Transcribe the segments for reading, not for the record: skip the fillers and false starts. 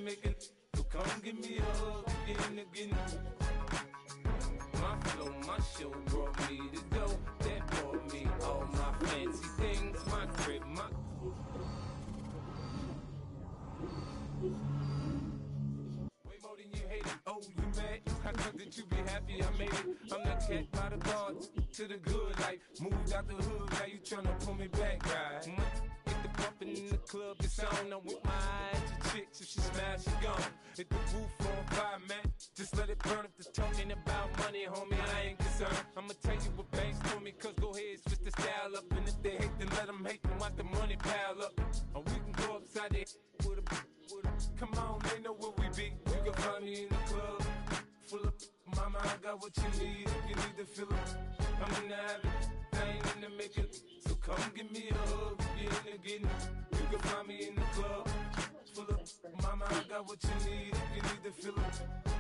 making. So come give me a hug again. My flow, my show brought me the dough. That brought me all my fancy things. My crib, my... Way more than you hate it. Oh, you mad? I thought that you be happy I made it. I'm that cat by the guards to the good. Like, moved out the hood, now you tryna pull me back, right? Get the bumpin' in the club, it's on. I'm with my eyes to chicks. If she smash, she gone. Hit the roof on fire, man. Just let it burn. If they're talking about money, homie, I ain't concerned. I'ma tell you what banks told me, cause go ahead, switch the style up. And if they hate, then let them hate, then watch the money pile up. Or we can go upside there with a... Come on, they know where we be. You can find me in the club. Full of... Mama, I got what you need. If you need to fill up, I'm in the habit. I ain't in the making. So come give me a hug. Again. You can find me in the club. Full of... Mama, I got what you need. If you need to fill up,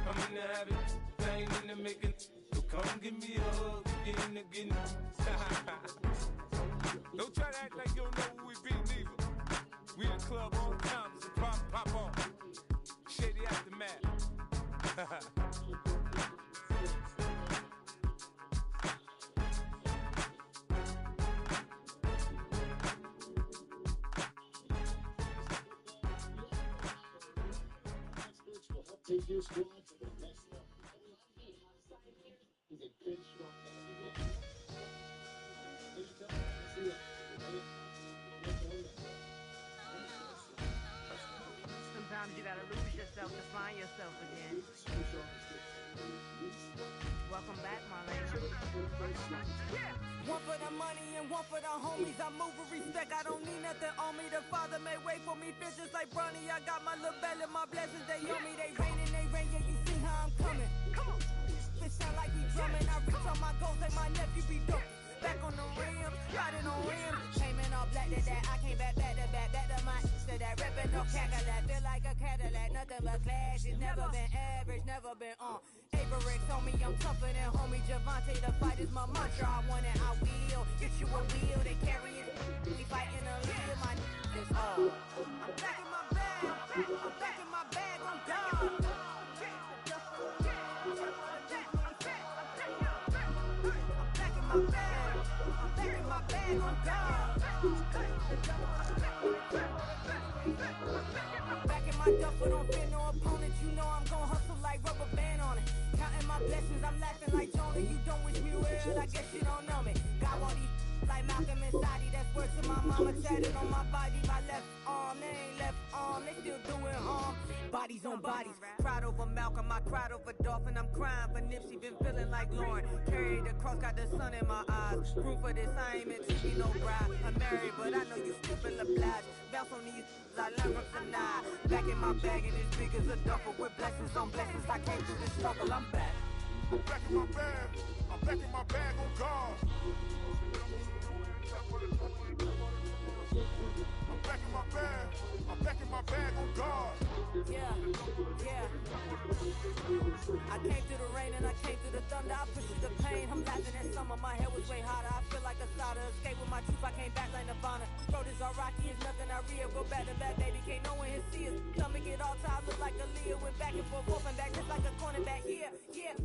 I'm in the habit. I ain't in the making. So come give me a hug. Again. Don't try to act like you don't know who we be, neither. We in the club all the time. So pop on. Shady Aftermath. Take your squad to the next level. He's a good, strong Sometimes you gotta lose yourself to find yourself again. Welcome back, Marlena. One for the money and one for the homies. I move with respect, I don't need nothing on me. The Father may wait for me, feel just like Bronny. I got my little belly, my blessings, they on me. They rain, yeah, you see how I'm coming. Come on. It sound like we drumming. I reach on my goals, like my nephew be dope. Back on the rim, riding on rim. Came in all black to that, I came back to my to that ripping no Cadillac. Feel like a Cadillac, nothing but clash. It's never been average, never been on. Averex on me, I'm tougher than homie Javante. The fight is my mantra, I want it, I will. Get you a wheel, they carry it. We fighting a little, my is all. I'm back in my bag, I'm back in my bag, I'm done. Back in my duffel, don't fear no opponent. You know I'm gon' hustle like rubber band on it. Counting my blessings, I'm laughing like Jonah. You don't wish me well, I guess you don't know me. Got all these like Malcolm and Sadie. That's words to my mama tatted on my body. My left arm, they ain't left arm, they still doing harm. Bodies on bodies. Cried over Malcolm, I cried over Dolphin. I'm crying for Nipsey, been feeling like Lauren. Carried the cross, got the sun in my eyes. Room for this, I ain't meant to be no bride. I'm married, but I know you still feel obliged. Bounce on these, I learned from Sanaa. Back in my bag and as big as a duffel. With blessings on blessings, I came through this struggle, I'm back. I'm back in my bag, I'm back in my bag on guard. I'm back in my bag, I'm back in my bag on guard. Yeah. I came through the rain and I came through the thunder. I pushed through the pain, I'm laughing at summer. My hair was way hotter, I feel like a solder. Escape with my truth, I came back like Nirvana. Road is all rocky, it's nothing I real. Go back to back, baby, can't no one here see us. Come and get all tired, look like a Leah. Went back and forth and back, just like a cornerback. Yeah,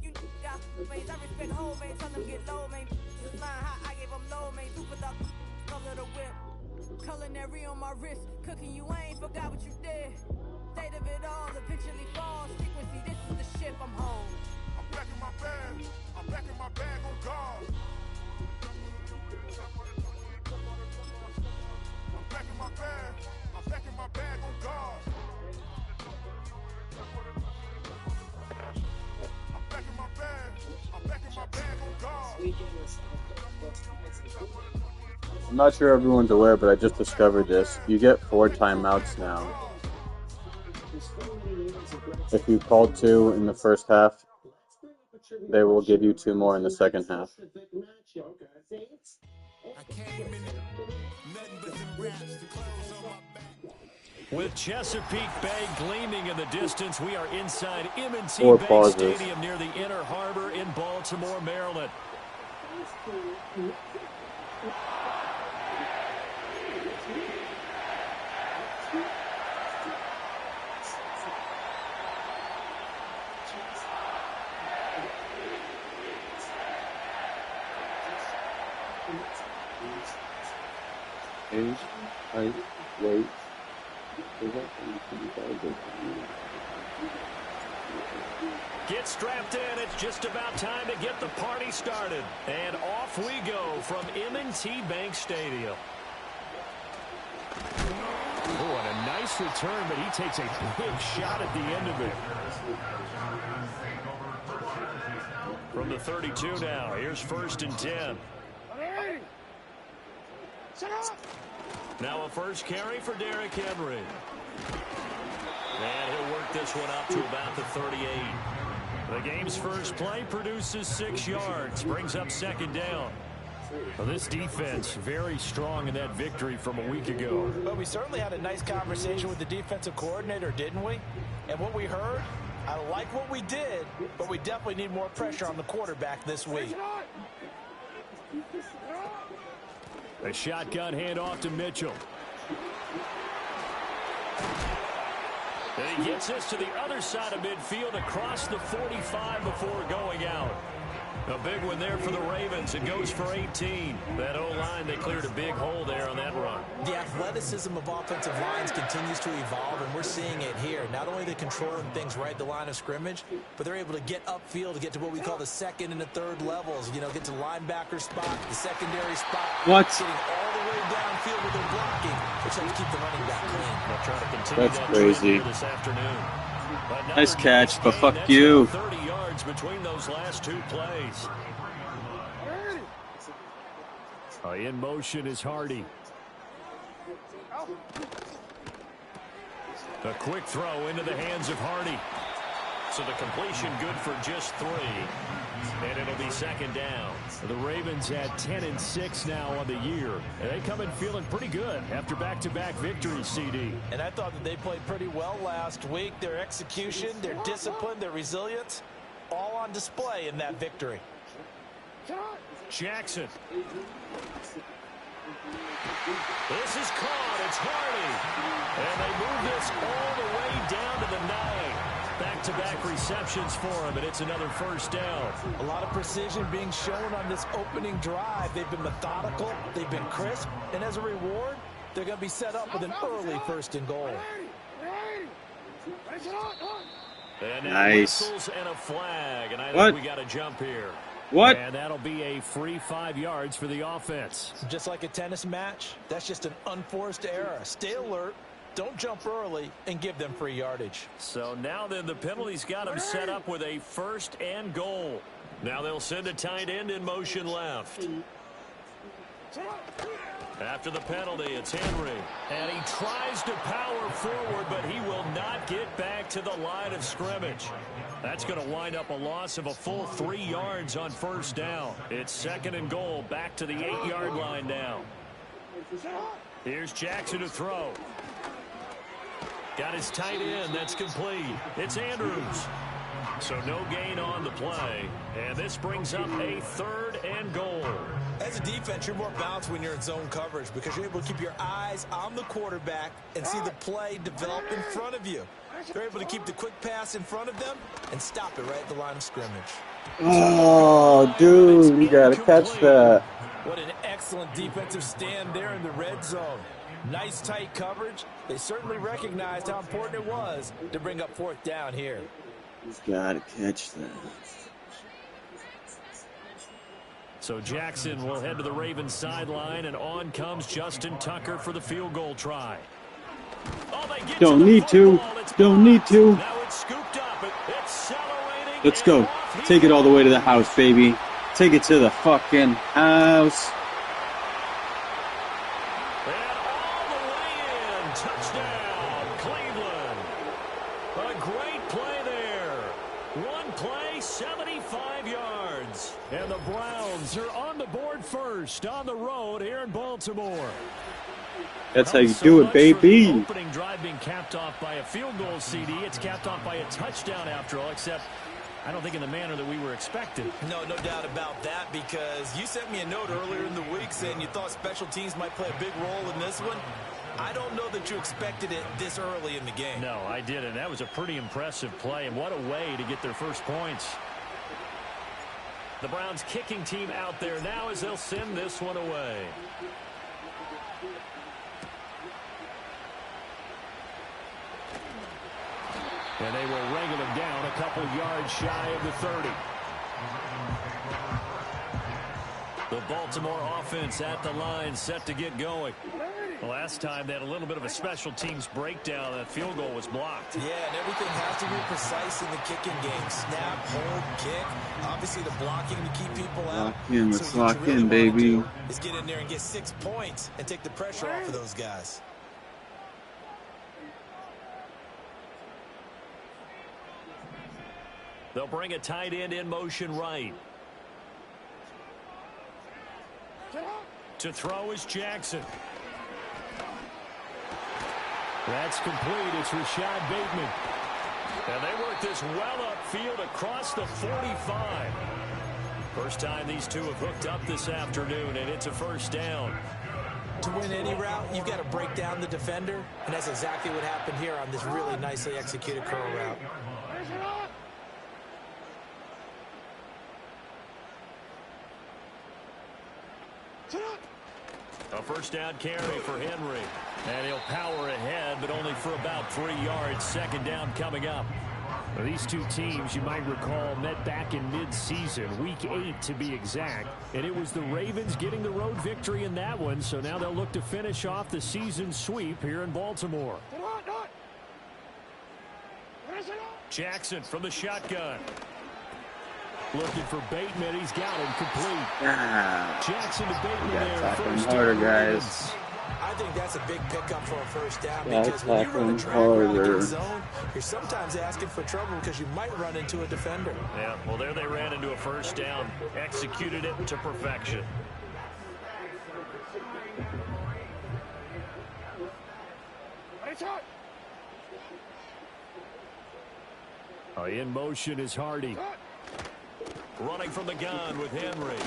you got veins, I respect whole veins. Tell them get low, man. Just flying high, I gave them low, man. Super the color the whip. Culinary on my wrist, cooking you, I ain't forgot what you did. State of it all, eventually falls. Frequency, this is the ship, I'm home. I'm back in my bag, I'm back in my bag on guard. I'm back in my bag, I'm back in my bag on guard. I'm back in my bag, I'm back in my bag on guard. I'm not sure everyone's aware, but I just discovered this. You get 4 timeouts now. If you called 2 in the first half, they will give you 2 more in the second half. With Chesapeake Bay gleaming in the distance, we are inside M&T Bank pauses. Stadium near the Inner Harbor in Baltimore, Maryland. Wait. Get strapped in. It's just about time to get the party started. And off we go from M&T Bank Stadium. Oh, and a nice return, but he takes a big shot at the end of it. From the 32 now, here's 1st and 10. Now a first carry for Derrick Henry. And he'll work this one up to about the 38. The game's first play produces 6 yards, brings up 2nd down. Well, this defense very strong in that victory from a week ago. But we certainly had a nice conversation with the defensive coordinator, didn't we? And what we heard, I like what we did, but we definitely need more pressure on the quarterback this week. A shotgun handoff to Mitchell. And he gets this to the other side of midfield across the 45 before going out. A big one there for the Ravens. It goes for 18. That O-line, they cleared a big hole there on that run. The athleticism of offensive lines continues to evolve, and we're seeing it here. Not only are they controlling things right at the line of scrimmage, but they're able to get upfield to get to what we call the 2nd and the 3rd levels. You know, get to the linebacker spot, the secondary spot. What? Getting all the way downfield with their blocking, which helps keep the running back clean. They'll try to continue That's that crazy. this afternoon. Nice catch, but fuck you. 30 yards between those last 2 plays. In motion is Hardy. A quick throw into the hands of Hardy. So the completion good for just 3. And it'll be 2nd down. The Ravens had 10-6 now on the year. And they come in feeling pretty good after back-to-back victories, CD. And I thought that they played pretty well last week. Their execution, their discipline, their resilience, all on display in that victory. Jackson. This is caught. It's Hardy. And they move this all the way down to the 9. Back-to-back receptions for him, and it's another 1st down. A lot of precision being shown on this opening drive. They've been methodical. They've been crisp. And as a reward, they're going to be set up with an early 1st and goal. And now nice. Whistles and a flag, and I What? think we got a jump here. What? And that'll be a free 5 yards for the offense. Just like a tennis match, that's just an unforced error. Stay alert, don't jump early, and give them free yardage. So now then the penalty's got them set up with a 1st and goal. Now they'll send a tight end in motion left. After the penalty, it's Henry. And he tries to power forward, but he will not get back to the line of scrimmage. That's going to wind up a loss of a full 3 yards on 1st down. It's 2nd and goal, back to the 8-yard line now. Here's Jackson to throw. Got his tight end. That's complete. It's Andrews. So no gain on the play. And this brings up a 3rd and goal. As a defense, you're more balanced when you're in zone coverage because you're able to keep your eyes on the quarterback and see the play develop in front of you. They're able to keep the quick pass in front of them and stop it right at the line of scrimmage. Oh, dude, you gotta catch that. What an excellent defensive stand there in the red zone. Nice tight coverage. They certainly recognized how important it was to bring up 4th down here. You gotta catch that. So Jackson will head to the Ravens sideline, and on comes Justin Tucker for the field goal try. Oh, they get Don't need to. Don't need to. Now it's scooped up. Accelerating. Let's go. Take it all the way to the house, baby. Take it to the fucking house. And all the way in. Touchdown, Cleveland. A great play there. One play, 75 yards. And the Browns are on the board first on the road here in Baltimore. That's how you do it, baby. Opening drive being capped off by a field goal, CD. It's capped off by a touchdown after all, except I don't think in the manner that we were expecting. No doubt about that, because you sent me a note earlier in the week saying you thought special teams might play a big role in this one. I don't know that you expected it this early in the game. No, I didn't. That was a pretty impressive play, and what a way to get their first points. The Browns kicking team out there now as they'll send this one away. And they will wrangle him down a couple yards shy of the 30. The Baltimore offense at the line, set to get going. Last time they had a little bit of a special teams breakdown. That field goal was blocked. Yeah, and everything has to be precise in the kicking game. Snap, hold, kick. Obviously the blocking to keep people out. Lock in, let's so what lock you really in, wanna baby. do is get in there and get 6 points and take the pressure off of those guys. They'll bring a tight end in motion right. To throw is Jackson. That's complete. It's Rashad Bateman. And they work this well upfield across the 45. First time these two have hooked up this afternoon, and it's a first down. To win any route, you've got to break down the defender, and that's exactly what happened here on this really nicely executed curl route. A first down carry for Henry. And he'll power ahead, but only for about 3 yards. Second down coming up. Well, these two teams, you might recall, met back in mid-season, Week 8 to be exact. And it was the Ravens getting the road victory in that one, so now they'll look to finish off the season sweep here in Baltimore. Jackson from the shotgun. Looking for Bateman. He's got him complete. Jackson to Bateman there. First harder, down. guys. I think that's a big pickup for a first down Yeah, because when you run a tackling drag route harder. against zone, you're sometimes asking for trouble because you might run into a defender. Yeah, well, there they ran into a first down. Executed it to perfection. In motion is Hardy. Running from the gun with Henry.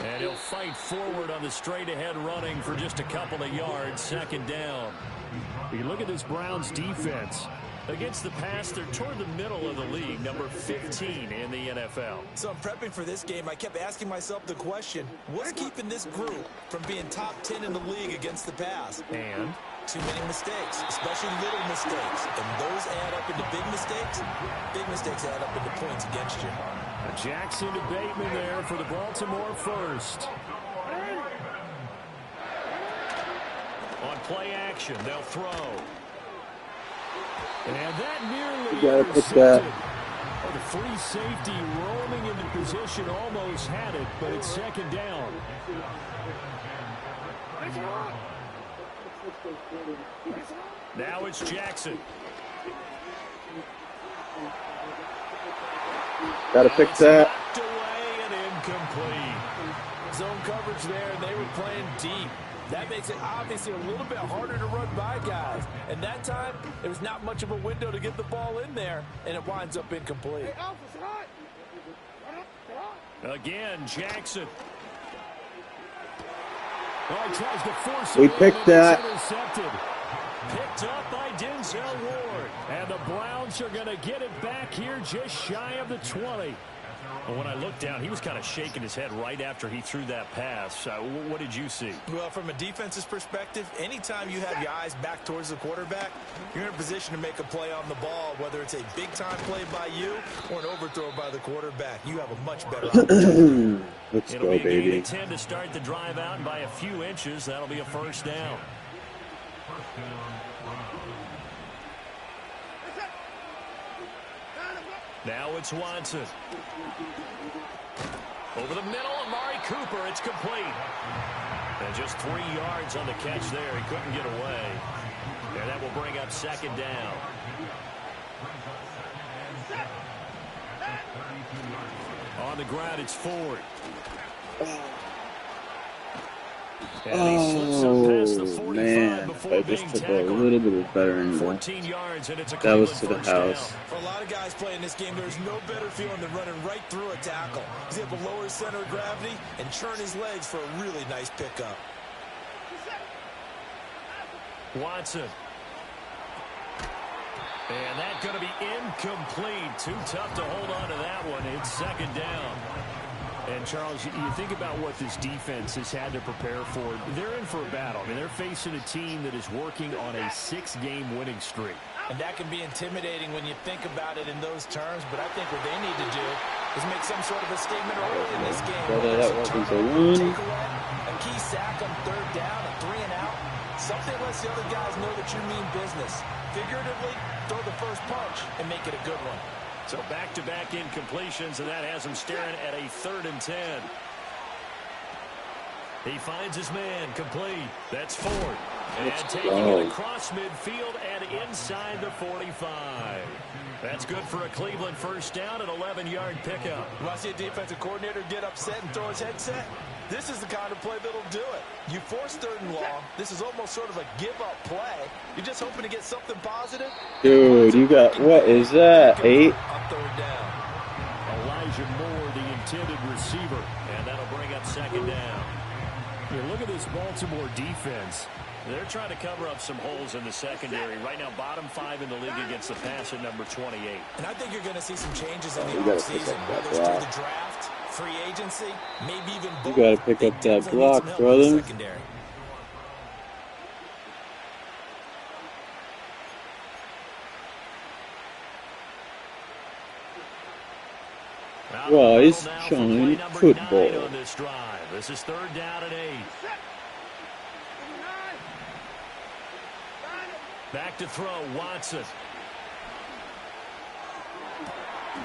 And he'll fight forward on the straight-ahead running for just a couple of yards. Second down. You look at this Browns defense. Against the pass, they're toward the middle of the league, number 15 in the NFL. So I'm prepping for this game. I kept asking myself the question, what's keeping this group from being top 10 in the league against the pass? And too many mistakes, especially little mistakes. And those add up into big mistakes. Big mistakes add up into points against you. Jackson to Bateman there for the Baltimore first. on play action, they'll throw. And that nearly You gotta put that. Oh, the free safety roaming into position almost had it, but it's second down. Now it's Jackson. Gotta fix that. Knocked away and incomplete. Zone coverage there, and they were playing deep. That makes it obviously a little bit harder to run by guys. And that time, there was not much of a window to get the ball in there, and it winds up incomplete. Again, Jackson. Oh, he tries to force We it. picked that. Intercepted. Picked up by Denzel Ward. And the Browns are going to get it back here just shy of the 20. Well, when I looked down, he was kind of shaking his head right after he threw that pass. What did you see? Well, from a defense's perspective, anytime you have your eyes back towards the quarterback, you're in a position to make a play on the ball, whether it's a big-time play by you or an overthrow by the quarterback. You have a much better opportunity. Let's It'll go, be a gain baby. of 10 to start the drive out, and by a few inches, that'll be a first down. Now it's Watson. Over the middle, Amari Cooper. It's complete. And just 3 yards on the catch there. He couldn't get away. And that will bring up second down. On the ground, it's Ford. And he slips up past the 45 man. before I being just took a tackled. little bit of better angle. 14 yards, and it's a That was Cleveland to the first house. down. For a lot of guys playing this game, there's no better feeling than running right through a tackle. He's able to lower his center of gravity and churn his legs for a really nice pickup. Watson. And that's going to be incomplete. Too tough to hold on to that one. It's second down. And, Charles, you think about what this defense has had to prepare for. They're in for a battle. I mean, they're facing a team that is working on a 6-game winning streak. And that can be intimidating when you think about it in those terms, but I think what they need to do is make some sort of a statement early in this game. A key sack on 3rd down, a 3 and out. Something lets the other guys know that you mean business. Figuratively, throw the first punch and make it a good one. So back-to-back incompletions, and that has him staring at a 3rd and 10. He finds his man complete. That's Ford. And taking it across midfield and inside the 45. That's good for a Cleveland first down, an 11-yard pickup. You want to see a defensive coordinator get upset and throw his headset? This is the kind of play that'll do it. You force 3rd and long. This is almost sort of a give-up play. You're just hoping to get something positive. Dude, you got, what is that, 8? On 3rd down. Elijah Moore, the intended receiver. And that'll bring up 2nd down. You look at this Baltimore defense. They're trying to cover up some holes in the secondary. Right now, bottom 5 in the league against the pass at number 28. And I think you're going to see some changes in the offseason, whether it's through the draft, free agency, maybe even both. You got to pick up that block, brother. Rise, shine, football. On this drive. This is 3rd down and 8. Back to throw, Watson.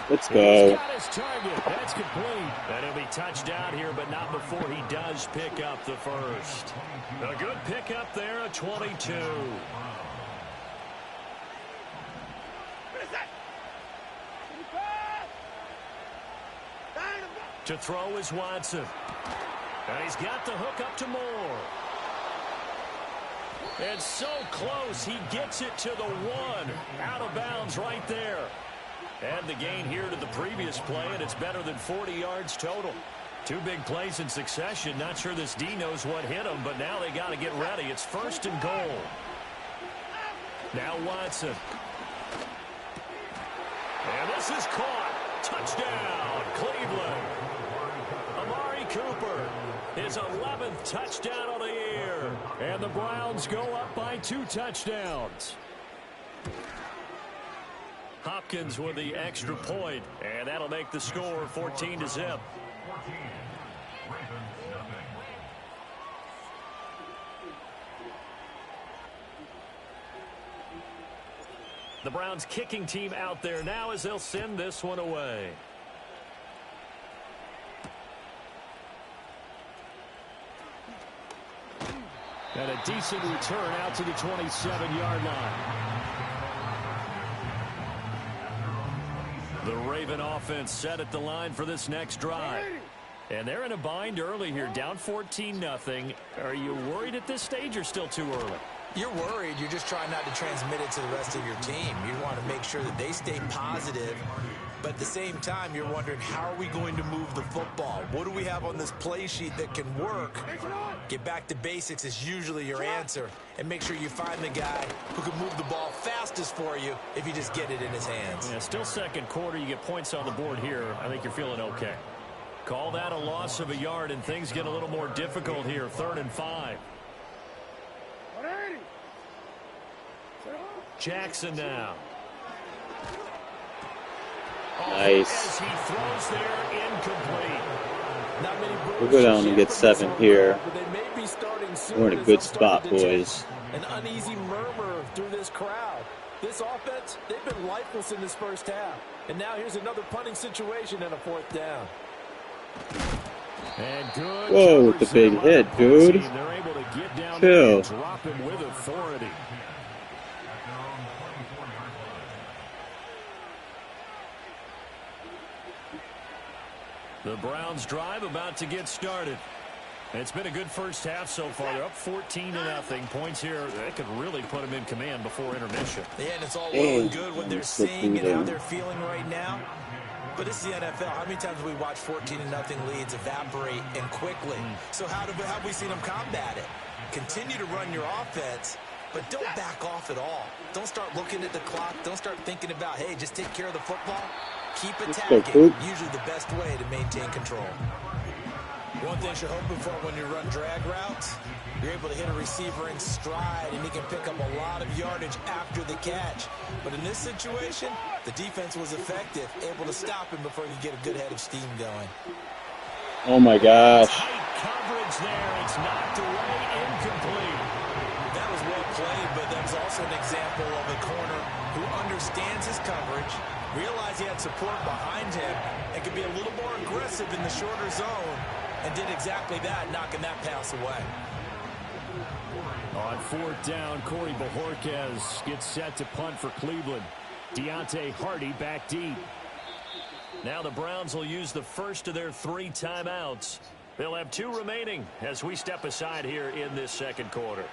Let's go. He's got his target. That's complete. And he'll be touchdown here, but not before he does pick up the first. A good pickup there, a 22. To throw is Watson. And he's got the hook up to Moore. And so close, he gets it to the 1. Out of bounds right there. And the gain here to the previous play, and it's better than 40 yards total. 2 big plays in succession. Not sure this D knows what hit him, but now they got to get ready. It's 1st and goal. Now Watson. And this is caught. Touchdown, Cleveland. Amari Cooper, his 11th touchdown of the year. And the Browns go up by 2 touchdowns. Hopkins with the extra point, and that'll make the score 14-0. The Browns kicking team out there now as they'll send this one away. And a decent return out to the 27-yard line. The Raven offense set at the line for this next drive. And they're in a bind early here, down 14-0. Are you worried at this stage or still too early? You're worried. You're just trying not to transmit it to the rest of your team. You want to make sure that they stay positive. But at the same time, you're wondering, how are we going to move the football? What do we have on this play sheet that can work? Get back to basics is usually your answer. And make sure you find the guy who can move the ball fastest for you if you just get it in his hands. Yeah, still second quarter. You get points on the board here. I think you're feeling okay. Call that a loss of a yard, and things get a little more difficult here. 3rd and 5. Jackson now. Nice. As he throws there, incomplete. We'll go down and get 7 here. We're in a good spot, boys. An uneasy murmur through this crowd. This offense, they've been lifeless in this first half. And now here's another punting situation and a 4th down. And good. Whoa, with the big hit, dude. They're able to get down Chill. and drop him with authority. The Browns drive about to get started. It's been a good first half so far. They're up 14-0. Points here, that could really put them in command before intermission. Yeah, and it's all well and good what they're seeing and how they're feeling right now. But it's the NFL. How many times have we watched 14-0 leads evaporate and quickly? So how have we seen them combat it? Continue to run your offense but don't back off at all. Don't start looking at the clock. Don't start thinking about, hey, just take care of the football. Keep attacking. Usually the best way to maintain control. One thing you're hoping for when you run drag routes, you're able to hit a receiver in stride, and he can pick up a lot of yardage after the catch. But in this situation, the defense was effective, able to stop him before he could get a good head of steam going. Oh, my gosh. Tight coverage there. It's knocked away, incomplete. That was well played, but that was also an example of a corner who understands his coverage, realized he had support behind him, and could be a little more aggressive in the shorter zone, and did exactly that, knocking that pass away. On 4th down, Corey Bojorquez gets set to punt for Cleveland. Deontay Hardy back deep. Now the Browns will use the first of their 3 timeouts. They'll have 2 remaining as we step aside here in this second quarter.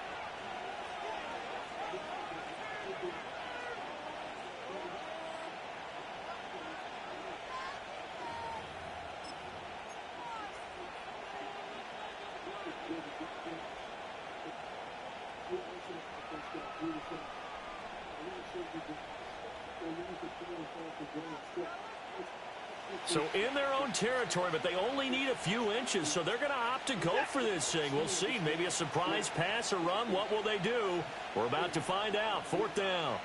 So in their own territory, but they only need a few inches, so they're going to opt to go for this thing. We'll see. Maybe a surprise pass or run. What will they do? We're about to find out. 4th down.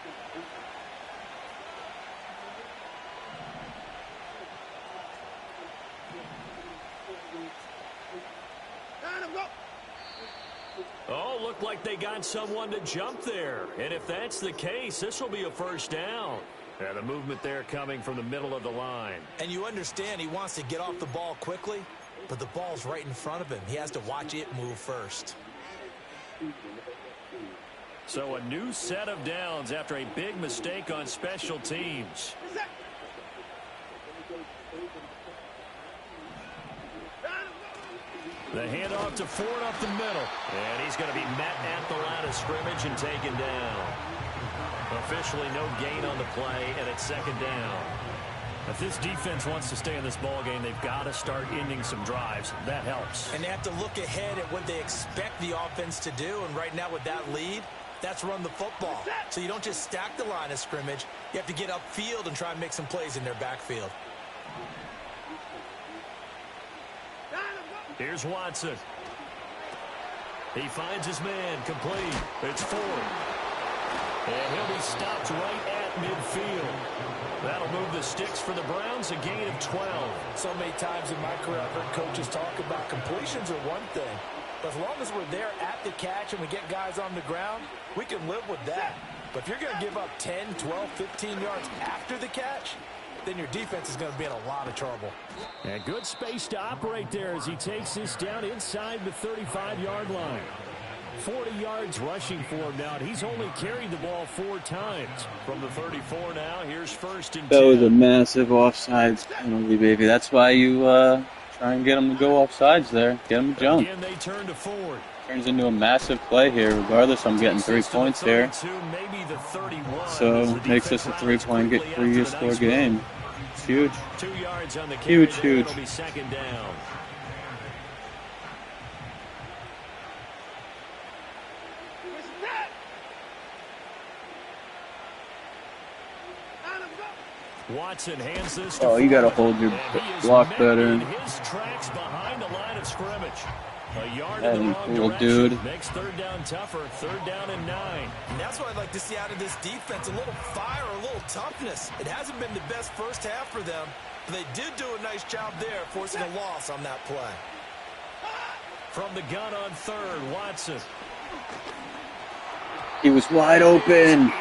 Oh, looked like they got someone to jump there. And if that's the case, this will be a first down. Yeah, the movement there coming from the middle of the line. And you understand he wants to get off the ball quickly, but the ball's right in front of him. He has to watch it move first. So a new set of downs after a big mistake on special teams. The handoff to Ford up the middle. And he's going to be met at the line of scrimmage and taken down. Officially no gain on the play, and it's 2nd down. If this defense wants to stay in this ball game, they've got to start ending some drives. That helps. And they have to look ahead at what they expect the offense to do. And right now with that lead, that's run the football. So you don't just stack the line of scrimmage. You have to get upfield and try and make some plays in their backfield. Here's Watson. He finds his man, complete. It's Ford. And he'll be stopped right at midfield. That'll move the sticks for the Browns, a gain of 12. So many times in my career, I've heard coaches talk about completions are one thing. But as long as we're there at the catch and we get guys on the ground, we can live with that. But if you're going to give up 10, 12, 15 yards after the catch, then your defense is going to be in a lot of trouble. And good space to operate there as he takes this down inside the 35-yard line. 40 yards rushing for him now. He's only carried the ball 4 times. From the 34 now, here's 1st and 10. That was a massive offsides penalty, baby. That's why you try and get them to go offsides there. Get them to jump. Again, they turn to Ford. Turns into a massive play here. Regardless, I'm getting 3 points here. Maybe the 31. So makes this a 3-point score game. It's huge. 2 yards on the carry. Huge. It'll be 2nd down. Watson hands this to you got to hold your block better. His tracks behind the line of scrimmage. A yard That in the ain't wrong cool, direction. dude. Makes 3rd down tougher. 3rd down and 9. And that's what I'd like to see out of this defense. A little fire, a little toughness. It hasn't been the best first half for them, but they did do a nice job there, forcing a loss on that play. From the gun on 3rd, Watson. He was wide open. Incomplete.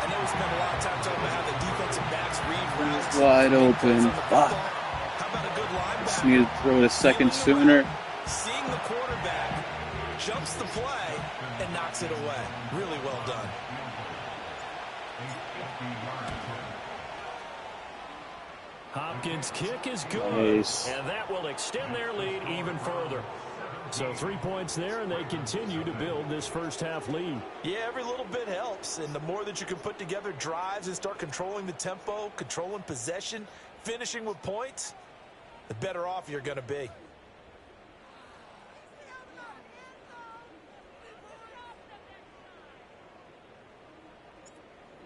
I know we spent a lot of time talking about how the defensive backs read routes. Wide open. Fuck. How about a good linebacker? Just need to throw it a second sooner. Seeing the quarterback, jumps the play, and knocks it away. Really well done. Hopkins' kick is good. Nice. And that will extend their lead even further. So 3 points there, and they continue to build this first half lead. Yeah, every little bit helps. And the more that you can put together drives and start controlling the tempo, controlling possession, finishing with points, the better off you're going to be.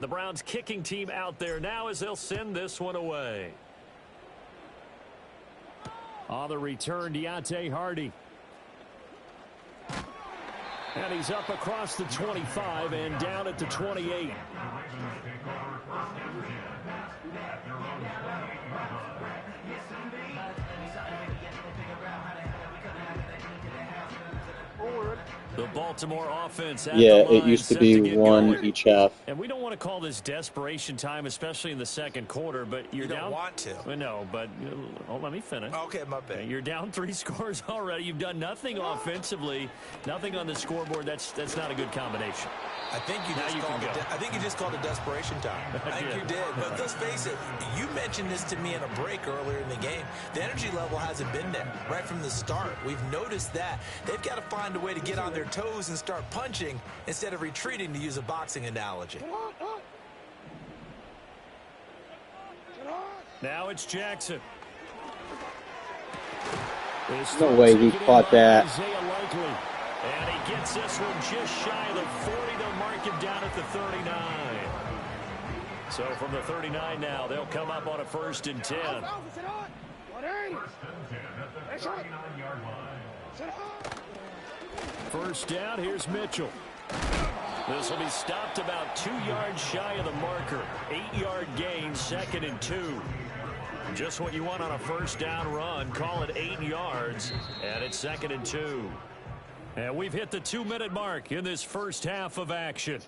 The Browns kicking team out there now as they'll send this one away. On the return, Deontay Hardy. And he's up across the 25 and down at the 28. The Baltimore offense at Yeah, the line, it used to set be get one going. each half. And we don't want to call this desperation time, especially in the second quarter, but you're down. You don't want to. Well, no, but let me finish. Okay, my bad. You're down 3 scores already. You've done nothing offensively, nothing on the scoreboard. That's not a good combination. I think you just called it desperation time. I think you did. But let's face it, you mentioned this to me in a break earlier in the game. The energy level hasn't been there right from the start. We've noticed that. They've got to find a way to get on their toes and start punching instead of retreating, to use a boxing analogy. Now it's Jackson. No way he caught that. And he gets this one just shy of the 40. They'll mark him down at the 39. So from the 39 now, they'll come up on a 1st and 10. First down, here's Mitchell. This will be stopped about 2 yards shy of the marker. 8-yard gain, 2nd and 2. Just what you want on a first down run. Call it 8 yards, and it's 2nd and 2. And we've hit the 2-minute mark in this first half of action.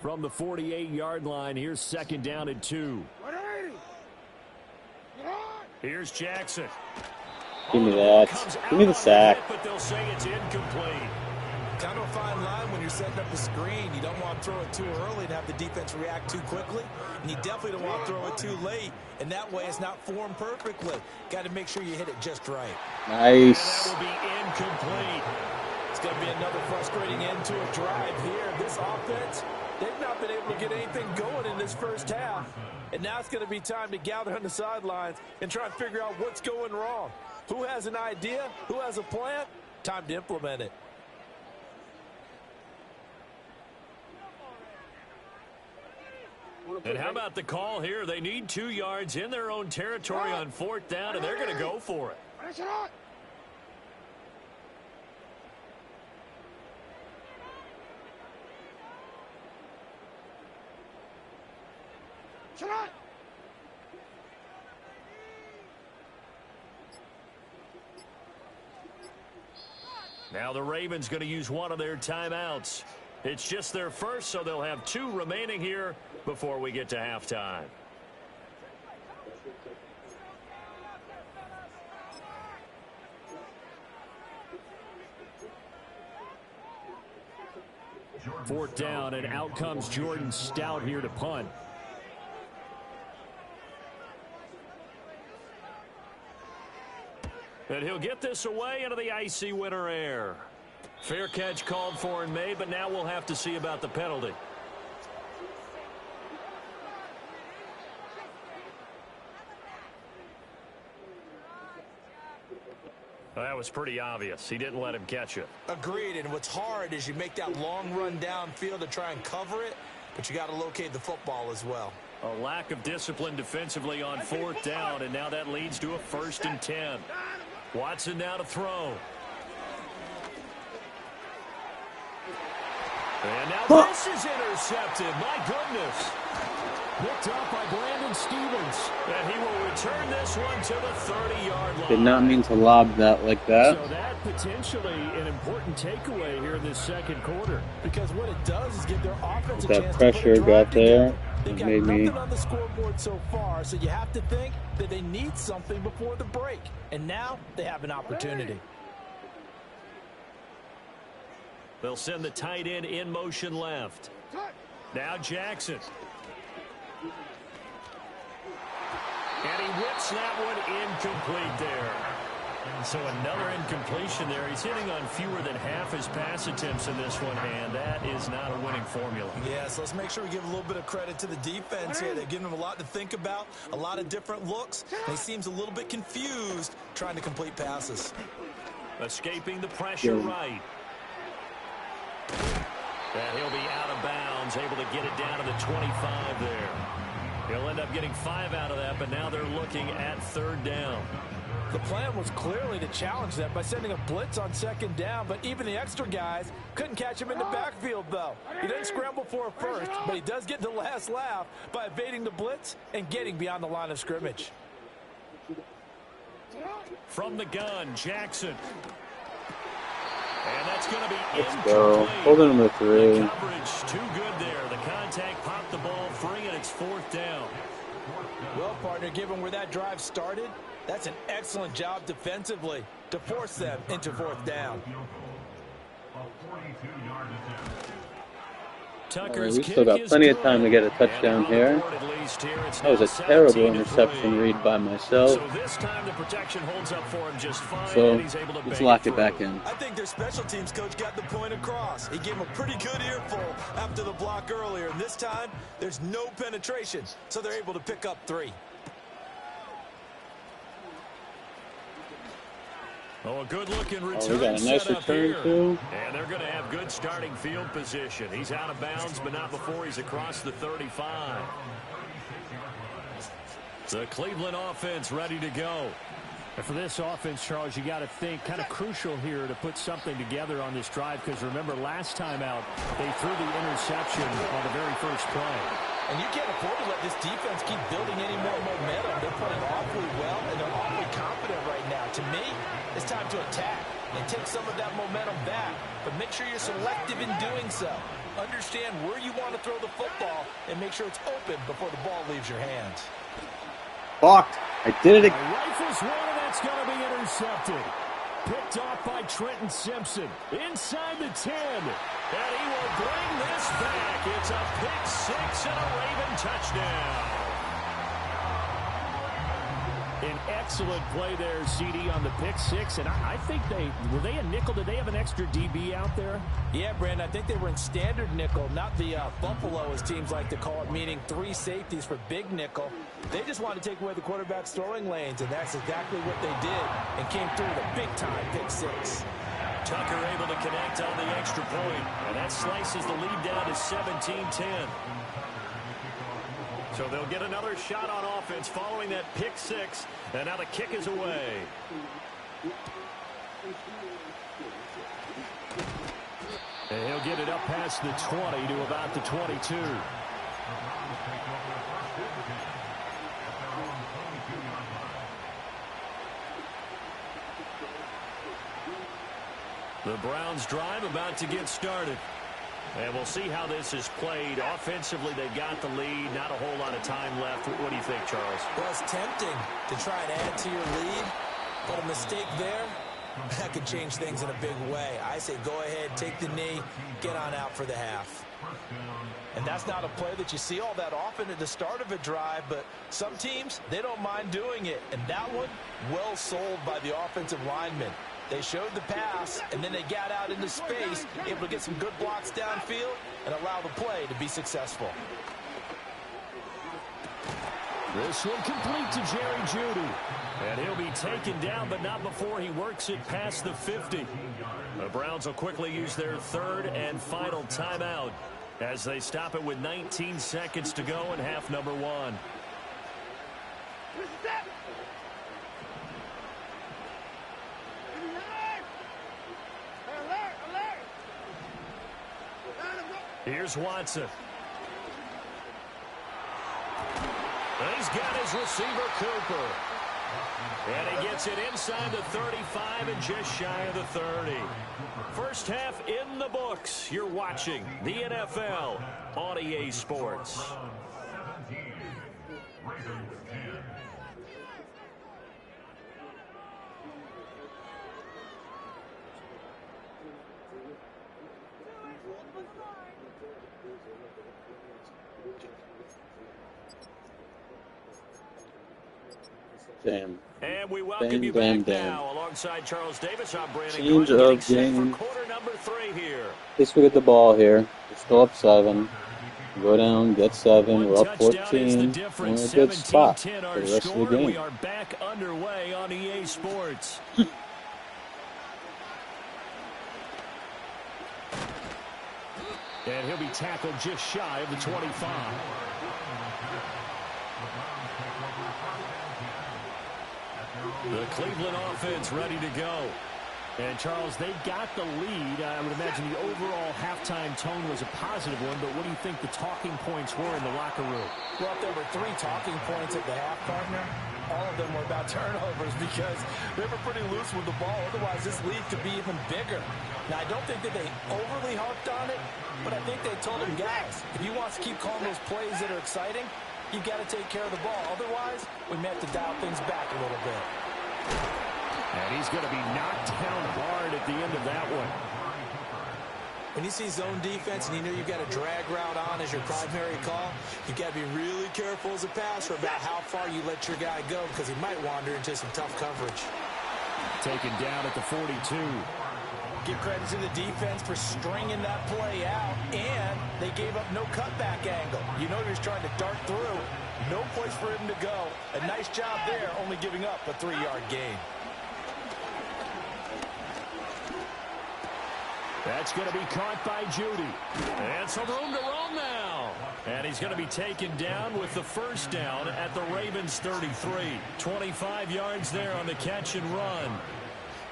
From the 48-yard line, here's 2nd down and 2. Here's Jackson. Give me that. Give me the sack. But they'll say it's incomplete. Kind of a fine line when you're setting up the screen. You don't want to throw it too early and have the defense react too quickly. And you definitely don't want to throw it too late. And that way it's not formed perfectly. Got to make sure you hit it just right. Nice. And that will be incomplete. It's going to be another frustrating end to a drive here. This offense, they've not been able to get anything going in this first half. And now it's going to be time to gather on the sidelines and try and figure out what's going wrong. Who has an idea? Who has a plan? Time to implement it. And how about the call here? They need 2 yards in their own territory on 4th down, and they're going to go for it. Now the Ravens going to use one of their timeouts. It's just their first, so they'll have 2 remaining here before we get to halftime. Fourth down, and out comes Jordan Stout here to punt. And he'll get this away into the icy winter air. Fair catch called for and made, but now we'll have to see about the penalty. Well, that was pretty obvious. He didn't let him catch it. Agreed, and what's hard is you make that long run downfield to try and cover it, but you got to locate the football as well. A lack of discipline defensively on 4th down, and now that leads to a 1st and 10. Watson now to throw. And now this is intercepted. My goodness. Picked up by Brandon Stevens. And he will return this one to the 30-yard line. Did not mean to lob that like that. So that potentially an important takeaway here in this second quarter. Because what it does is give their offense a That chance pressure to put a got drive there. together. They've got Made me. nothing on the scoreboard so far, so you have to think that they need something before the break. And now they have an opportunity. They'll send the tight end in motion left. Now Jackson. And he whips that one incomplete there. So another incompletion there. He's hitting on fewer than half his pass attempts in this one, and that is not a winning formula. Yeah, so let's make sure we give a little bit of credit to the defense here. They've given him a lot to think about, a lot of different looks, and he seems a little bit confused trying to complete passes. Escaping the pressure right. And he'll be out of bounds Browns able to get it down to the 25 there. He'll end up getting 5 out of that, but now they're looking at 3rd down. The plan was clearly to challenge them by sending a blitz on 2nd down, but even the extra guys couldn't catch him in the backfield, though. He didn't scramble for a first, but he does get the last laugh by evading the blitz and getting beyond the line of scrimmage. From the gun, Jackson. And that's going to be Let's incomplete. go. Hold number 3. The coverage too good there. The contact popped the ball free, and it's 4th down. Well, partner, given where that drive started, that's an excellent job defensively to force them into 4th down. Tucker's We still got plenty of time to get a touchdown here. That was a terrible interception read by myself. So this time the protection holds up for him just fine, So and he's able to let's bang lock it it back in. I think their special teams coach got the point across. He gave him a pretty good earful after the block earlier, and this time there's no penetration, so they're able to pick up 3. Oh, a good-looking return. Oh, we got a nice return, too. And they're going to have good starting field position. He's out of bounds, but not before he's across the 35. The Cleveland offense ready to go. And for this offense, Charles, you got to think kind of crucial here to put something together on this drive, because remember last time out they threw the interception on the very first play. And you can't afford to let this defense keep building any more momentum. They're playing awfully well, and they're awfully confident right now. To me, it's time to attack and take some of that momentum back, but make sure you're selective in doing so. Understand where you want to throw the football and make sure it's open before the ball leaves your hands. Blocked. I did it again. Rifles one, and that's going to be intercepted. Picked off by Trenton Simpson. Inside the 10. And he will bring this back. It's a pick 6 and a Raven touchdown. An excellent play there, CD, on the pick 6. And I think were they a nickel? Did they have an extra DB out there? Yeah, Brandon, I think they were in standard nickel, not the Buffalo, as teams like to call it, meaning 3 safeties for big nickel. They just wanted to take away the quarterback's throwing lanes, and that's exactly what they did, and came through with a big-time pick 6. Tucker able to connect on the extra point, and that slices the lead down to 17-10. So they'll get another shot on offense following that pick 6, and now the kick is away. And he'll get it up past the 20 to about the 22. The Browns drive about to get started. And we'll see how this is played. Offensively, they got the lead. Not a whole lot of time left. What do you think, Charles? Well, it's tempting to try and add to your lead, but a mistake there, that could change things in a big way. I say go ahead, take the knee, get on out for the half. And that's not a play that you see all that often at the start of a drive, but some teams, they don't mind doing it. And that one, well sold by the offensive lineman. They showed the pass, and then they got out into space, able to get some good blocks downfield and allow the play to be successful. This one complete to Jerry Jeudy. And he'll be taken down, but not before he works it past the 50. The Browns will quickly use their 3rd and final timeout as they stop it with 19 seconds to go in half number 1. Here's Watson. He's got his receiver, Cooper. And he gets it inside the 35 and just shy of the 30. First half in the books. You're watching the NFL on EA Sports. Damn. And we welcome you back now alongside Charles Davis. I'm Brandon. Change of game. Quarter number 3 here. At least we get the ball here. We're still up 7. Go down, get 7. We're up 14. We're in a good spot for the rest of the game. We are back underway on EA Sports. And he'll be tackled just shy of the 25. The Cleveland offense ready to go. And, Charles, they got the lead. I would imagine the overall halftime tone was a positive one, but what do you think the talking points were in the locker room? Well, if there were 3 talking points at the half, partner, all of them were about turnovers because they were pretty loose with the ball. Otherwise, this lead could be even bigger. Now, I don't think that they overly harped on it, but I think they told them, guys, if you want to keep calling those plays that are exciting, you've got to take care of the ball. Otherwise, we may have to dial things back a little bit. And he's going to be knocked down hard at the end of that one. When you see zone defense and you know you've got a drag route on as your primary call, you've got to be really careful as a passer about how far you let your guy go because he might wander into some tough coverage. Taken down at the 42. Give credit to the defense for stringing that play out, and they gave up no cutback angle. You know you're trying to dart through. No place for him to go. A nice job there, only giving up a 3-yard gain. That's going to be caught by Judy. And some room to roam now. And he's going to be taken down with the first down at the Ravens 33. 25 yards there on the catch and run.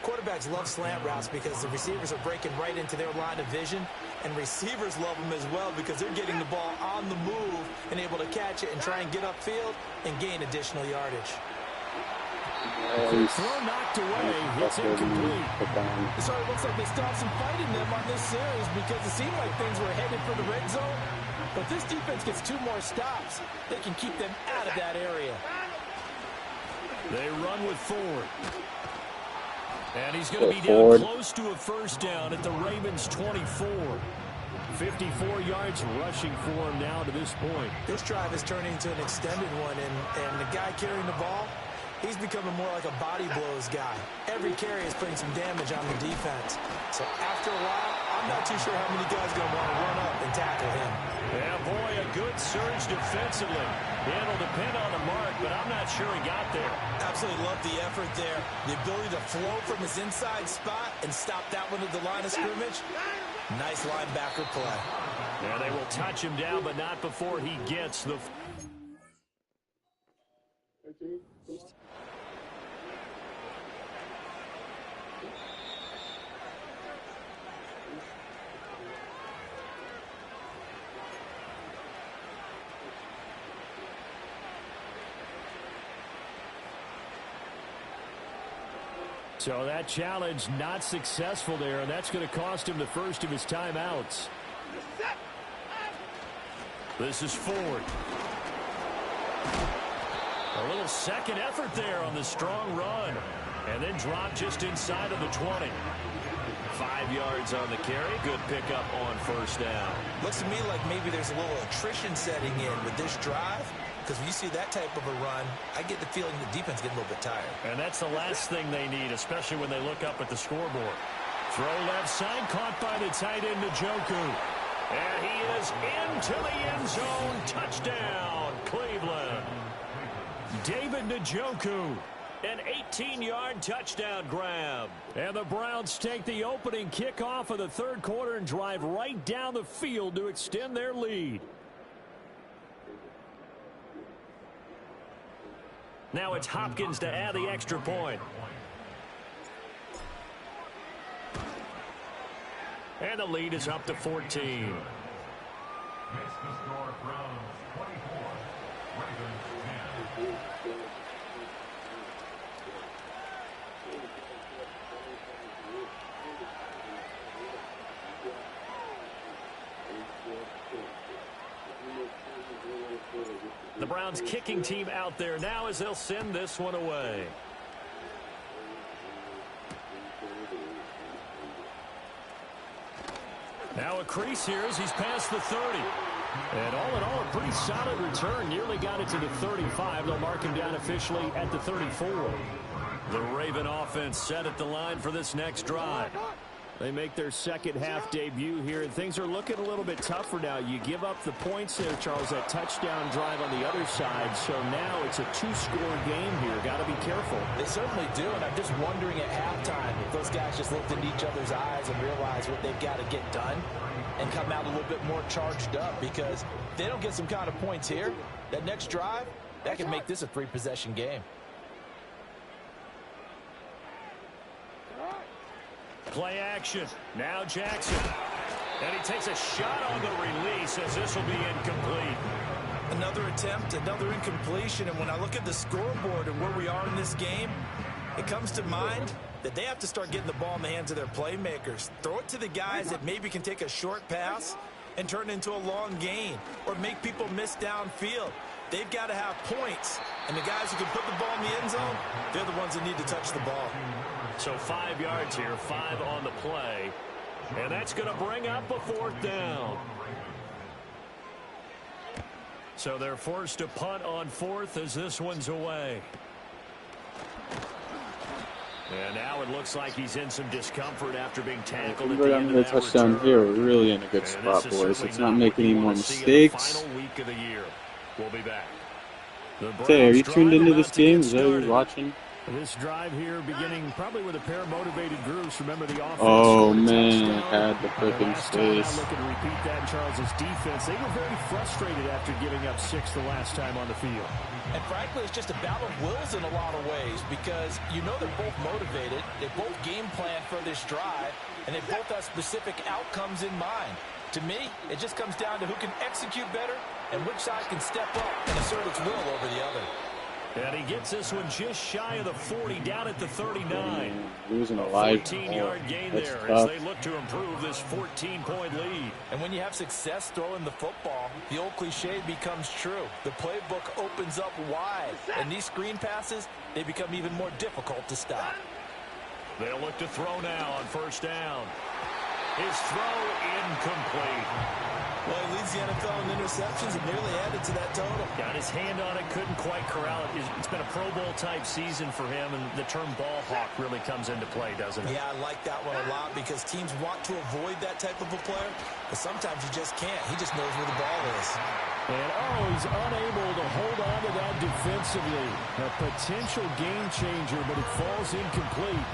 Quarterbacks love slant routes because the receivers are breaking right into their line of vision, and receivers love them as well because they're getting the ball on the move and able to catch it and try and get upfield and gain additional yardage. Throw knocked away. It's incomplete. So it looks like they stopped some fight in them on this series because it seemed like things were headed for the red zone. But this defense gets 2 more stops. They can keep them out of that area. They run with Ford. And he's going to be down close to a first down at the Ravens 24. 54 yards rushing for him now to this point. This drive is turning into an extended one, and the guy carrying the ball, he's becoming more like a body blows guy. Every carry is putting some damage on the defense. So after a while, I'm not too sure how many guys are going to want to run up and tackle him. Yeah, boy, a good surge defensively. It'll depend on the mark, but I'm not sure he got there. Absolutely love the effort there. The ability to flow from his inside spot and stop that one at the line of scrimmage. Nice linebacker play. Yeah, they will touch him down, but not before he gets the... So that challenge not successful there, and that's going to cost him the first of his timeouts. This is Ford. A little second effort there on the strong run, and then drop just inside of the 20. 5 yards on the carry. Good pickup on first down. Looks to me like maybe there's a little attrition setting in with this drive. Because when you see that type of a run, I get the feeling the defense getting a little bit tired. And that's the last thing they need, especially when they look up at the scoreboard. Throw left side, caught by the tight end, Njoku. And he is into the end zone. Touchdown, Cleveland. David Njoku. An 18-yard touchdown grab. And the Browns take the opening kickoff of the third quarter and drive right down the field to extend their lead. Now it's Hopkins to add the extra point. And the lead is up to 14. The Browns kicking team out there now as they'll send this one away. Now a crease here as he's past the 30. And all in all, a pretty solid return. Nearly got it to the 35. They'll mark him down officially at the 34. The Raven offense set at the line for this next drive. They make their second half debut here, and things are looking a little bit tougher now. You give up the points there, Charles, that touchdown drive on the other side. So now it's a 2-score game here. Got to be careful. They certainly do, and I'm just wondering at halftime if those guys just looked into each other's eyes and realized what they've got to get done and come out a little bit more charged up, because if they don't get some kind of points here, that next drive, that can make this a 3-possession game. Play action. Now Jackson. And he takes a shot on the release as this will be incomplete. Another attempt, another incompletion, and when I look at the scoreboard and where we are in this game, it comes to mind that they have to start getting the ball in the hands of their playmakers. Throw it to the guys that maybe can take a short pass and turn it into a long gain or make people miss downfield. They've got to have points, and the guys who can put the ball in the end zone, they're the ones that need to touch the ball. So 5 yards here, 5 on the play. And that's going to bring up a 4th down. So they're forced to punt on 4th as this one's away. And now it looks like he's in some discomfort after being tackled at the end of that touchdown return. here. We're really in a good spot, boys. Let's not make any more mistakes. Final week of the year. We'll be back. Say, are you tuned into this game? Is that what you're watching? This drive here beginning probably with a pair of motivated groups. Remember the offense. Oh, man, had the freaking space. Looking to repeat that in Charles's defense. They were very frustrated after giving up 6 the last time on the field. And frankly, it's just a battle of wills in a lot of ways, because you know they're both motivated. They both game plan for this drive, and they both have specific outcomes in mind. To me, it just comes down to who can execute better and which side can step up and assert its will over the other. And he gets this one just shy of the 40, down at the 39. Losing a live 14-yard gain there as they look to improve this 14-point lead. And when you have success throwing the football, the old cliche becomes true. The playbook opens up wide, and these screen passes, they become even more difficult to stop. They'll look to throw now on 1st down. His throw incomplete. Well, he leads the NFL in interceptions and nearly added to that total. Got his hand on it, couldn't quite corral it. It's been a Pro Bowl-type season for him, and the term ball hawk really comes into play, doesn't it? Yeah, I like that one a lot, because teams want to avoid that type of a player, but sometimes you just can't. He just knows where the ball is. And, he's unable to hold on to that defensively. A potential game changer, but it falls incomplete.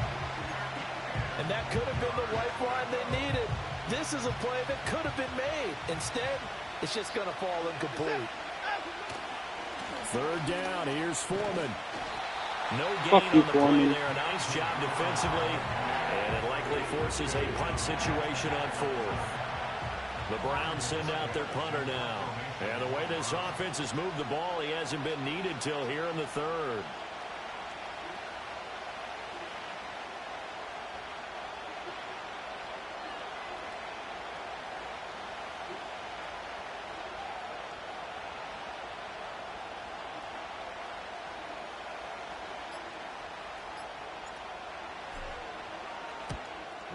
And that could have been the lifeline they needed. This is a play that could have been made. Instead, it's just going to fall incomplete. 3rd down. Here's Foreman. No gain on the play there. A nice job defensively. And it likely forces a punt situation on 4th. The Browns send out their punter now. And the way this offense has moved the ball, he hasn't been needed till here in the 3rd.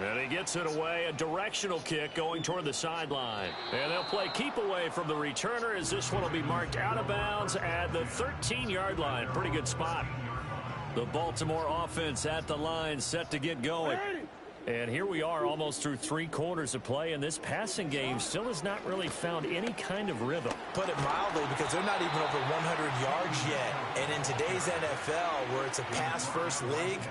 And he gets it away, a directional kick going toward the sideline. And they'll play keep away from the returner as this one will be marked out of bounds at the 13-yard line. Pretty good spot. The Baltimore offense at the line, set to get going. And here we are almost through 3 quarters of play, and this passing game still has not really found any kind of rhythm. Put it mildly, because they're not even over 100 yards yet. And in today's NFL, where it's a pass-first league,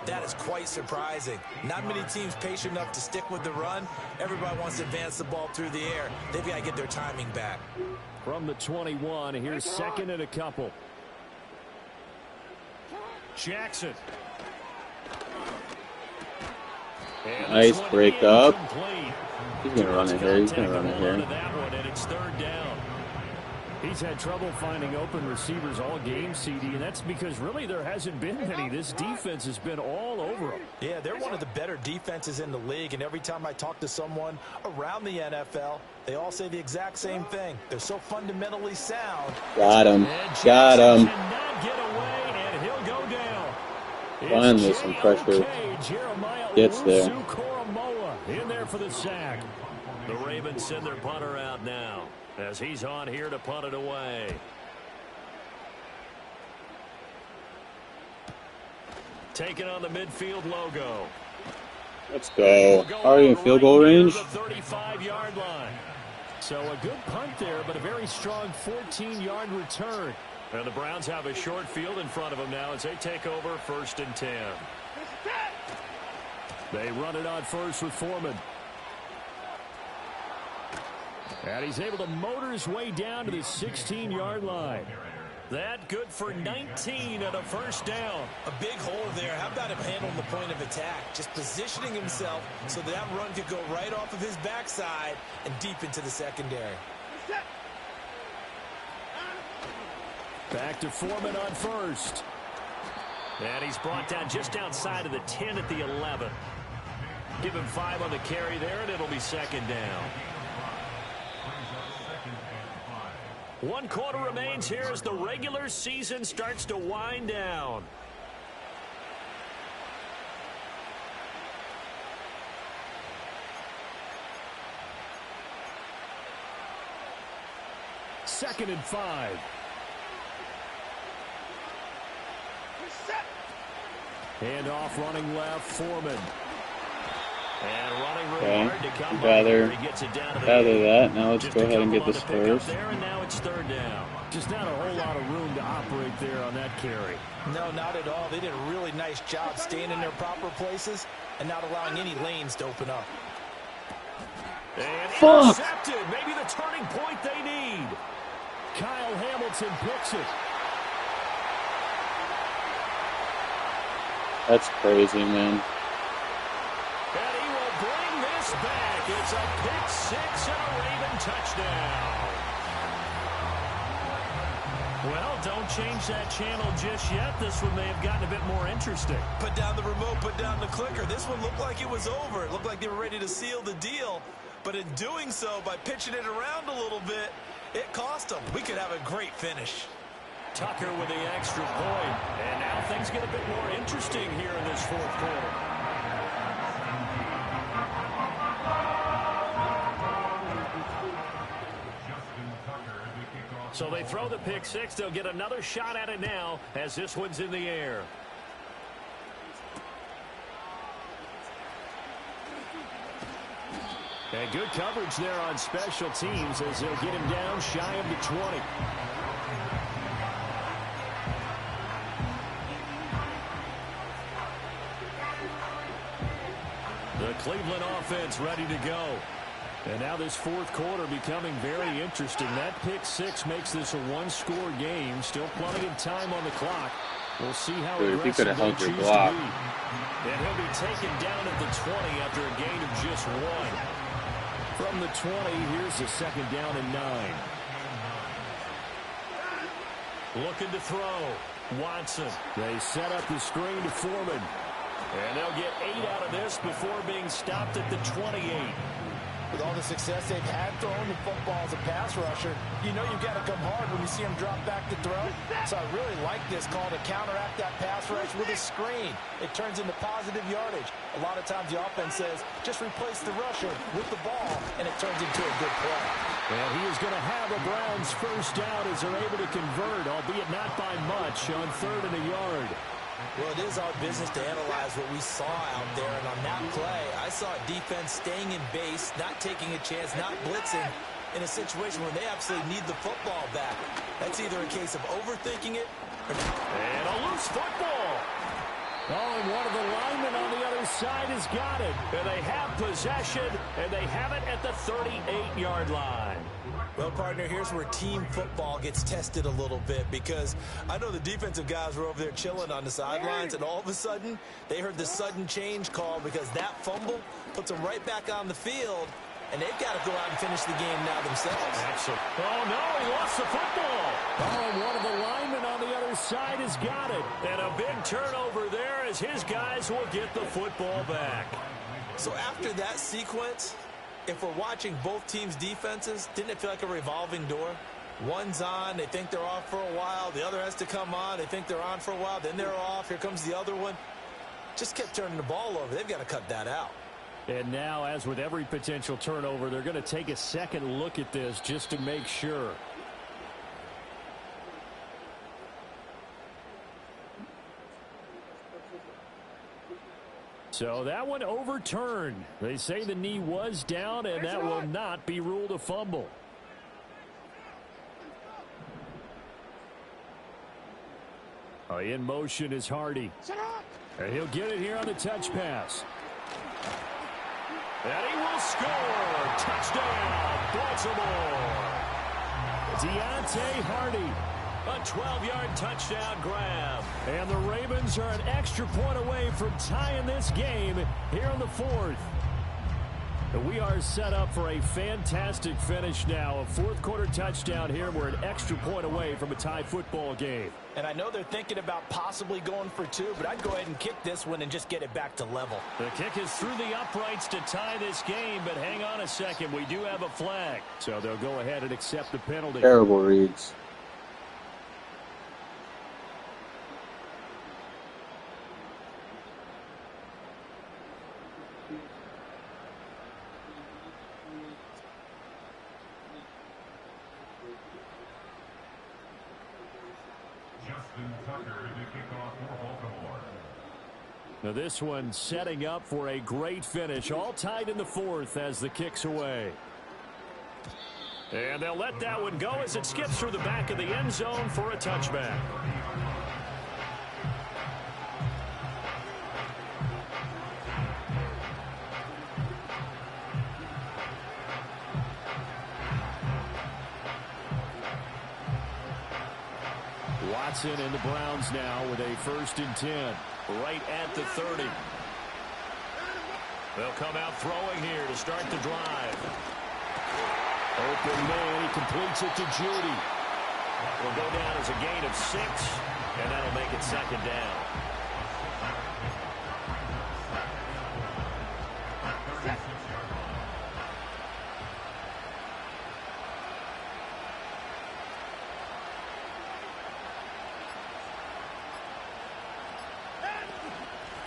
that is quite surprising. Not many teams patient enough to stick with the run. Everybody wants to advance the ball through the air. They've got to get their timing back. From the 21, here's 2nd and a couple. Jackson. Nice break up. He's going to run it here. He's going to run it here. That one, and it's 3rd down. He's had trouble finding open receivers all game, CD, and that's because really there hasn't been many. This defense has been all over them. Yeah, they're one of the better defenses in the league, and every time I talk to someone around the NFL, they all say the exact same thing. They're so fundamentally sound. Got him. Got him. Cannot get away, and he'll go down. Finally some pressure. Gets there. In there for the sack. The Ravens send their punter out now, as he's on here to punt it away. Taking on the midfield logo. Let's go. Are you in field goal range? The 35-yard line. So a good punt there, but a very strong 14-yard return. And the Browns have a short field in front of them now as they take over 1st and 10. They run it on first with Foreman. And he's able to motor his way down to the 16-yard line. That good for 19 and a 1st down. A big hole there. How about him handling the point of attack? Just positioning himself so that run could go right off of his backside and deep into the secondary. Back to Foreman on first. And he's brought down just outside of the 10 at the 11. Give him 5 on the carry there, and it'll be 2nd down. 1 quarter remains here as the regular season starts to wind down. Second and 5. Hand off running left, Foreman. And running really hard to come rather he gets it down to that. Now let's go ahead and get this first. There, and now it's 3rd down. Just not a whole lot of room to operate there on that carry. No, not at all. They did a really nice job staying in their proper places and not allowing any lanes to open up. And intercepted. Maybe the turning point they need. Kyle Hamilton picks it. That's crazy, man. And he will bring this back. It's a pick 6 and a Raven touchdown. Well, don't change that channel just yet. This one may have gotten a bit more interesting. Put down the remote, put down the clicker. This one looked like it was over. It looked like they were ready to seal the deal. But in doing so, by pitching it around a little bit, it cost them. We could have a great finish. Tucker with the extra point. And now things get a bit more interesting here in this 4th quarter. So they throw the pick 6. They'll get another shot at it now as this one's in the air. And good coverage there on special teams as they'll get him down shy of the 20. The Cleveland offense ready to go. And now this 4th quarter becoming very interesting. That pick 6 makes this a 1-score game. Still plenty of time on the clock. We'll see how aggressive they choose to be. And he'll be taken down at the 20 after a gain of just 1. From the 20, here's the 2nd down and 9. Looking to throw. Watson. They set up the screen to Foreman. And they'll get 8 out of this before being stopped at the 28. With all the success they've had throwing the football as a pass rusher, you know you've got to come hard when you see them drop back to throw. So I really like this call to counteract that pass rush with a screen. It turns into positive yardage. A lot of times the offense says, just replace the rusher with the ball, and it turns into a good play. And he is going to have a Browns 1st down as they're able to convert, albeit not by much, on 3rd and a yard. Well, it is our business to analyze what we saw out there, and on that play, I saw a defense staying in base, not taking a chance, not blitzing in a situation where they absolutely need the football back. That's either a case of overthinking it or not. And a loose football. Oh, and one of the linemen on the other side has got it. And they have possession, and they have it at the 38-yard line. Well, partner, here's where team football gets tested a little bit, because I know the defensive guys were over there chilling on the sidelines, and all of a sudden, they heard the sudden change call because that fumble puts them right back on the field, and they've got to go out and finish the game now themselves. Excellent. Oh, no, he lost the football. Oh, and one of the linemen on the other side has got it. And a big turnover there as his guys will get the football back. So after that sequence, if we're watching both teams' defenses, didn't it feel like a revolving door? One's on, they think they're off for a while. The other has to come on, they think they're on for a while. Then they're off, here comes the other one. Just kept turning the ball over. They've got to cut that out. And now, as with every potential turnover, they're going to take a second look at this just to make sure. So that one overturned. They say the knee was down, and that will not be ruled a fumble. In motion is Hardy. And he'll get it here on the touch pass. And he will score. Touchdown, Baltimore. Deontay Hardy. A 12-yard touchdown grab. And the Ravens are an extra point away from tying this game here in the fourth. We are set up for a fantastic finish now. A fourth-quarter touchdown here. We're an extra point away from a tie football game. And I know they're thinking about possibly going for two, but I'd go ahead and kick this one and just get it back to level. The kick is through the uprights to tie this game, but hang on a second. We do have a flag. So they'll go ahead and accept the penalty. Terrible reads. Now this one setting up for a great finish. All tied in the fourth as the kick's away. And they'll let that one go as it skips through the back of the end zone for a touchback. Watson and the Browns now with a 1st and 10. Right at the 30. They'll come out throwing here to start the drive. Open man, he completes it to Judy. Will go down as a gain of 6, and that'll make it 2nd down.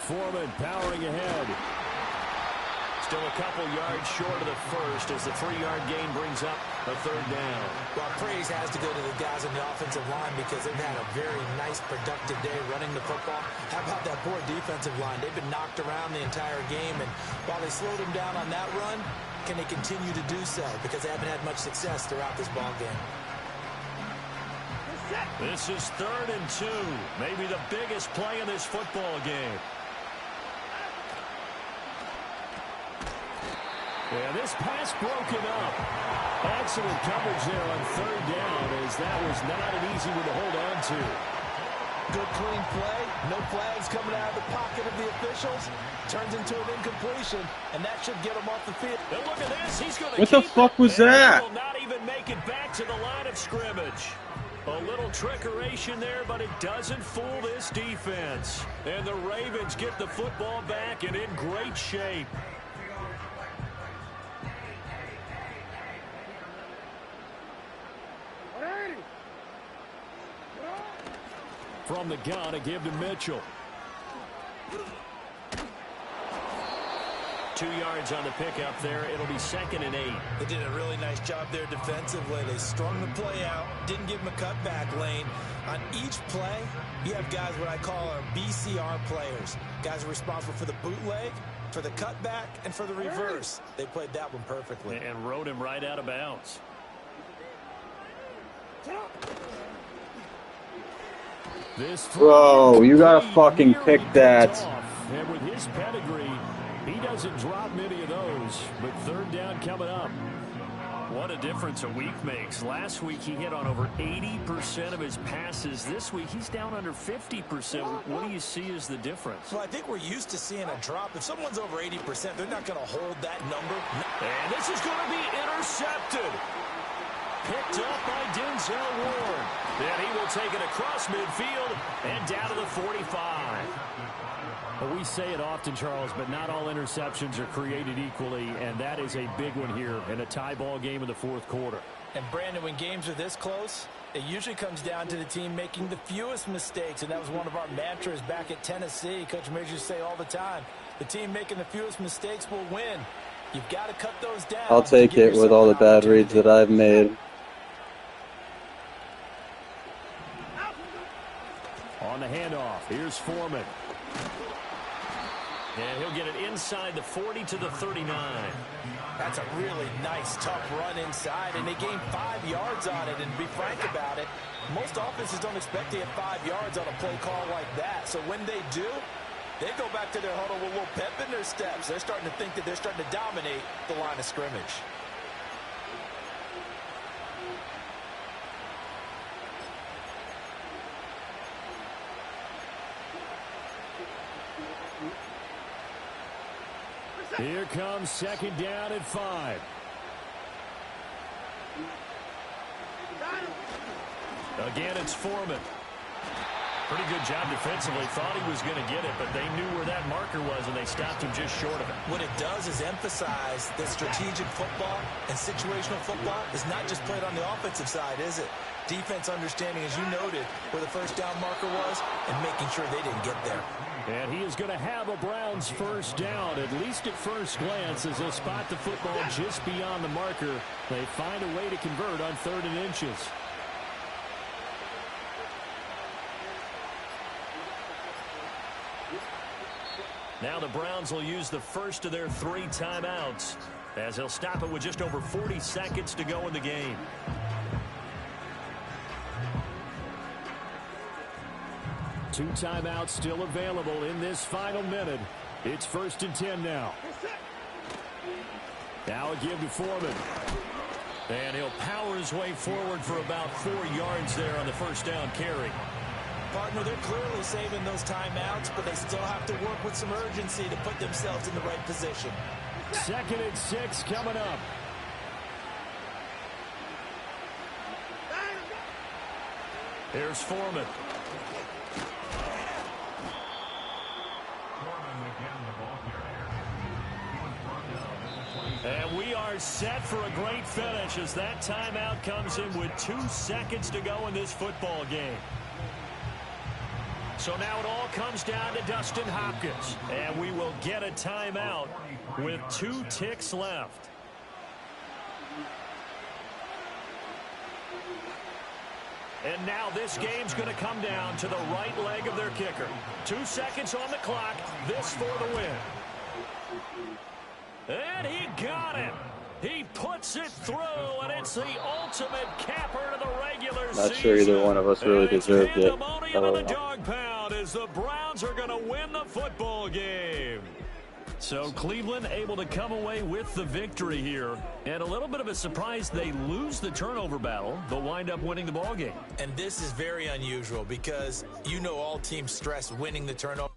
Foreman powering ahead. Still a couple yards short of the first as the 3-yard gain brings up a 3rd down. Well, praise has to go to the guys on the offensive line because they've had a very nice, productive day running the football. How about that poor defensive line? They've been knocked around the entire game, and while they slowed them down on that run, can they continue to do so? Because they haven't had much success throughout this ball game. This is 3rd and 2. Maybe the biggest play in this football game. And this pass broken up. Excellent coverage there on 3rd down as that was not an easy one to hold on to. Good clean play. No flags coming out of the pocket of the officials. Turns into an incompletion, and that should get him off the field. And look at this. He's going to What the fuck was that? He will not even make it back to the line of scrimmage. A little trickeration there, but it doesn't fool this defense. And the Ravens get the football back and in great shape. From the gun, a give to Mitchell. 2 yards on the pickup there. It'll be 2nd and 8. They did a really nice job there defensively. They strung the play out, didn't give them a cutback lane. On each play, you have guys what I call our BCR players. Guys are responsible for the bootleg, for the cutback, and for the reverse. They played that one perfectly. And rode him right out of bounds. Bro, you gotta fucking pick that. And with his pedigree, he doesn't drop many of those. But 3rd down coming up. What a difference a week makes. Last week he hit on over 80% of his passes. This week he's down under 50%. What do you see as the difference? Well, I think we're used to seeing a drop. If someone's over 80%, they're not going to hold that number. And this is going to be intercepted. Picked up by Denzel Ward. Then he will take it across midfield and down to the 45. Well, we say it often, Charles, but not all interceptions are created equally, and that is a big one here in a tie ball game in the 4th quarter. And, Brandon, when games are this close, it usually comes down to the team making the fewest mistakes, and that was one of our mantras back at Tennessee. Coach Majors used to say all the time, the team making the fewest mistakes will win. You've got to cut those down. I'll take it with all the bad reads that I've made. On the handoff, here's Foreman. And he'll get it inside the 40 to the 39. That's a really nice, tough run inside, and they gained 5 yards on it. And to be frank about it, most offenses don't expect to get 5 yards on a play call like that. So when they do, they go back to their huddle with a little pep in their steps. They're starting to think that they're starting to dominate the line of scrimmage. Here comes second down at 5. Again, it's Foreman. Pretty good job defensively. Thought he was going to get it, but they knew where that marker was, and they stopped him just short of it. What it does is emphasize that strategic football and situational football is not just played on the offensive side, is it? Defense understanding, as you noted, where the first down marker was and making sure they didn't get there. And he is going to have a Browns first down, at least at first glance, as they'll spot the football just beyond the marker. They find a way to convert on 3rd and inches. Now the Browns will use the first of their 3 timeouts, as they'll stop it with just over 40 seconds to go in the game. Two timeouts still available in this final minute. It's 1st and 10 now. Now a give to Foreman. And he'll power his way forward for about 4 yards there on the first down carry. Partner, they're clearly saving those timeouts, but they still have to work with some urgency to put themselves in the right position. 2nd and 6 coming up. Here's Foreman. And we are set for a great finish as that timeout comes in with 2 seconds to go in this football game. So now it all comes down to Dustin Hopkins. And we will get a timeout with 2 ticks left. And now this game's going to come down to the right leg of their kicker. 2 seconds on the clock. This for the win. And he got it. He puts it through, and it's the ultimate capper to the regular season. Not sure either one of us really deserved it. The dog pound as the Browns are going to win the football game. So Cleveland able to come away with the victory here. And a little bit of a surprise, they lose the turnover battle, but wind up winning the ball game. And this is very unusual because you know all teams stress winning the turnover.